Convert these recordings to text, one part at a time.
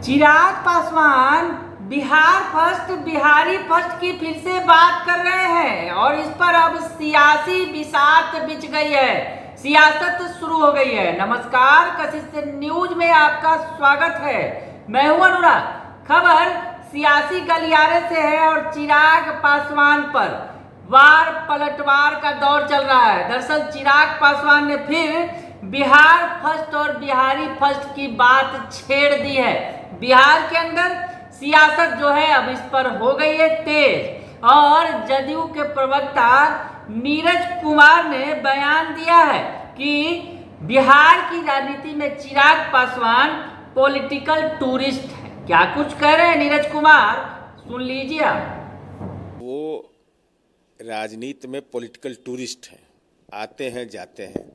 Chirag Paswan Bihar first Bihari first की फिर से बात कर रहे हैं और इस पर अब सियासी बिसात बिछ गई है, सियासत शुरू हो गई है। नमस्कार, कशिश न्यूज में आपका स्वागत है। मैं हूं अनुराग। खबर सियासी गलियारे से है और चिराग पासवान पर वार पलटवार का दौर चल रहा है। दरअसल चिराग पासवान ने फिर बिहार फर्स्ट और बिहारी फर्स्ट की बात छेड़ दी है। बिहार के अंदर सियासत जो है अब इस पर हो गई है तेज और जदयू के प्रवक्ता नीरज कुमार ने बयान दिया है कि बिहार की राजनीति में चिराग पासवान पॉलिटिकल टूरिस्ट है। क्या कुछ कह रहे हैं नीरज कुमार, सुन लीजिए आप। वो राजनीति में पॉलिटिकल टूरिस्ट हैं, आते हैं जाते हैं।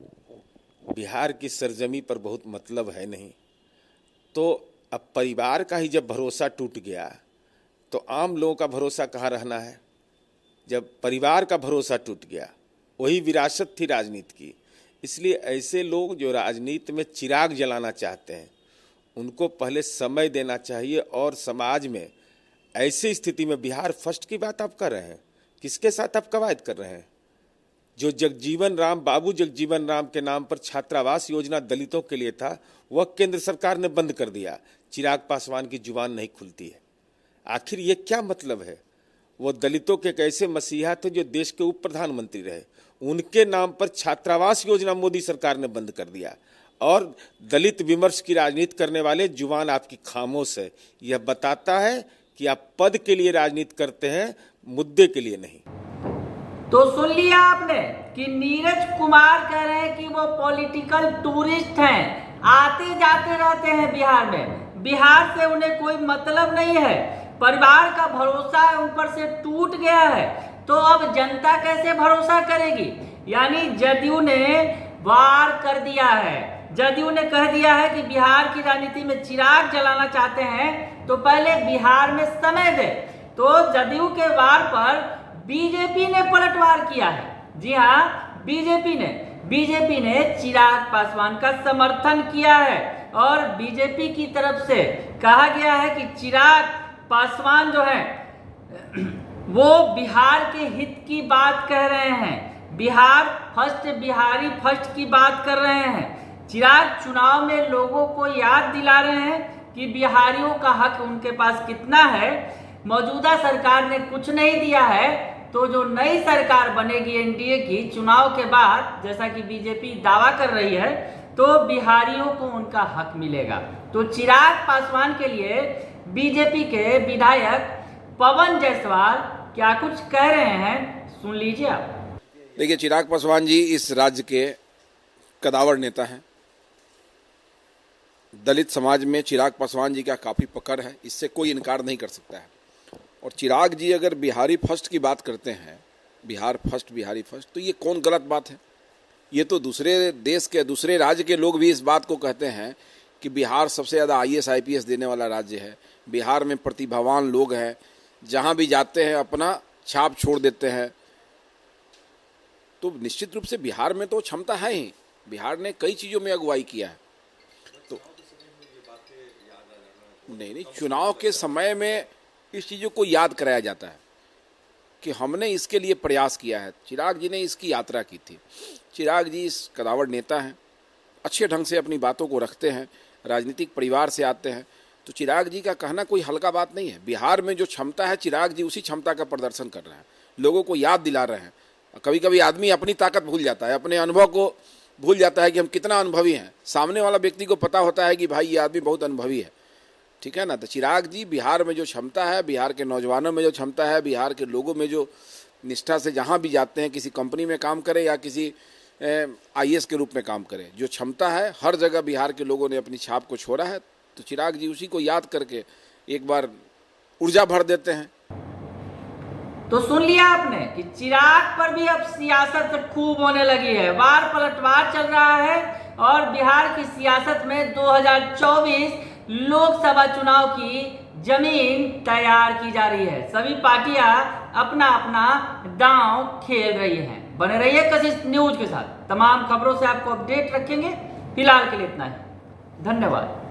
बिहार की सरजमी पर बहुत मतलब है नहीं। तो अब परिवार का ही जब भरोसा टूट गया तो आम लोगों का भरोसा कहाँ रहना है। जब परिवार का भरोसा टूट गया, वही विरासत थी राजनीति की। इसलिए ऐसे लोग जो राजनीति में चिराग जलाना चाहते हैं उनको पहले समय देना चाहिए। और समाज में ऐसी स्थिति में बिहार फर्स्ट की बात आप कर रहे हैं, किसके साथ आप कवायद कर रहे हैं? जो जगजीवन राम, बाबू जगजीवन राम के नाम पर छात्रावास योजना दलितों के लिए था, वह केंद्र सरकार ने बंद कर दिया। चिराग पासवान की जुबान नहीं खुलती है। आखिर ये क्या मतलब है? वो दलितों के एक ऐसे मसीहा थे जो देश के उप प्रधानमंत्री रहे, उनके नाम पर छात्रावास योजना मोदी सरकार ने बंद कर दिया। और दलित विमर्श की राजनीति करने वाले जुबान आपकी खामोश है। यह बताता है कि आप पद के लिए राजनीति करते हैं, मुद्दे के लिए नहीं। तो सुन लिया आपने कि नीरज कुमार कह रहे हैं कि वो पॉलिटिकल टूरिस्ट हैं, आते जाते रहते हैं बिहार में। बिहार से उन्हें कोई मतलब नहीं है। परिवार का भरोसा ऊपर से टूट गया है, तो अब जनता कैसे भरोसा करेगी? यानी जदयू ने वार कर दिया है। जदयू ने कह दिया है कि बिहार की राजनीति में चिराग जलाना चाहते हैं तो पहले बिहार में समय दे। तो जदयू के वार पर बीजेपी ने पलटवार किया है। जी हाँ, बीजेपी ने चिराग पासवान का समर्थन किया है और बीजेपी की तरफ से कहा गया है कि चिराग पासवान जो है वो बिहार के हित की बात कह रहे हैं, बिहार फर्स्ट बिहारी फर्स्ट की बात कर रहे हैं। चिराग चुनाव में लोगों को याद दिला रहे हैं कि बिहारियों का हक उनके पास कितना है। मौजूदा सरकार ने कुछ नहीं दिया है, तो जो नई सरकार बनेगी एनडीए की चुनाव के बाद, जैसा कि बीजेपी दावा कर रही है, तो बिहारियों को उनका हक मिलेगा। तो चिराग पासवान के लिए बीजेपी के विधायक पवन जायसवाल क्या कुछ कह रहे हैं, सुन लीजिए आप। देखिए, चिराग पासवान जी इस राज्य के कदावर नेता हैं। दलित समाज में चिराग पासवान जी का काफ़ी पकड़ है, इससे कोई इनकार नहीं कर सकता है। और चिराग जी अगर बिहारी फर्स्ट की बात करते हैं, बिहार फर्स्ट बिहारी फर्स्ट, तो ये कौन गलत बात है? ये तो दूसरे देश के दूसरे राज्य के लोग भी इस बात को कहते हैं कि बिहार सबसे ज़्यादा आईएएस आईपीएस देने वाला राज्य है। बिहार में प्रतिभावान लोग हैं, जहाँ भी जाते हैं अपना छाप छोड़ देते हैं। तो निश्चित रूप से बिहार में तो क्षमता है ही। बिहार ने कई चीज़ों में अगुवाई किया है। तो नहीं, चुनाव के समय में इस चीज़ों को याद कराया जाता है कि हमने इसके लिए प्रयास किया है। चिराग जी ने इसकी यात्रा की थी। चिराग जी इस कदावर नेता हैं, अच्छे ढंग से अपनी बातों को रखते हैं, राजनीतिक परिवार से आते हैं। तो चिराग जी का कहना कोई हल्का बात नहीं है। बिहार में जो क्षमता है, चिराग जी उसी क्षमता का प्रदर्शन कर रहे हैं, लोगों को याद दिला रहे हैं। कभी कभी आदमी अपनी ताकत भूल जाता है, अपने अनुभव को भूल जाता है कि हम कितना अनुभवी हैं। सामने वाला व्यक्ति को पता होता है कि भाई ये आदमी बहुत अनुभवी है, ठीक है ना। तो चिराग जी बिहार में जो क्षमता है, बिहार के नौजवानों में जो क्षमता है, बिहार के लोगों में जो निष्ठा से जहाँ भी जाते हैं, किसी कंपनी में काम करें या किसी आईएएस के रूप में काम करें, जो क्षमता है हर जगह बिहार के लोगों ने अपनी छाप को छोड़ा है। तो चिराग जी उसी को याद करके एक बार ऊर्जा भर देते हैं। तो सुन लिया आपने कि चिराग पर भी अब सियासत खूब होने लगी है, वार पलटवार चल रहा है और बिहार की सियासत में 2024 लोकसभा चुनाव की जमीन तैयार की जा रही है। सभी पार्टियां अपना अपना दांव खेल रही हैं। बने रहिए कशिश न्यूज के साथ, तमाम खबरों से आपको अपडेट रखेंगे। फिलहाल के लिए इतना ही, धन्यवाद।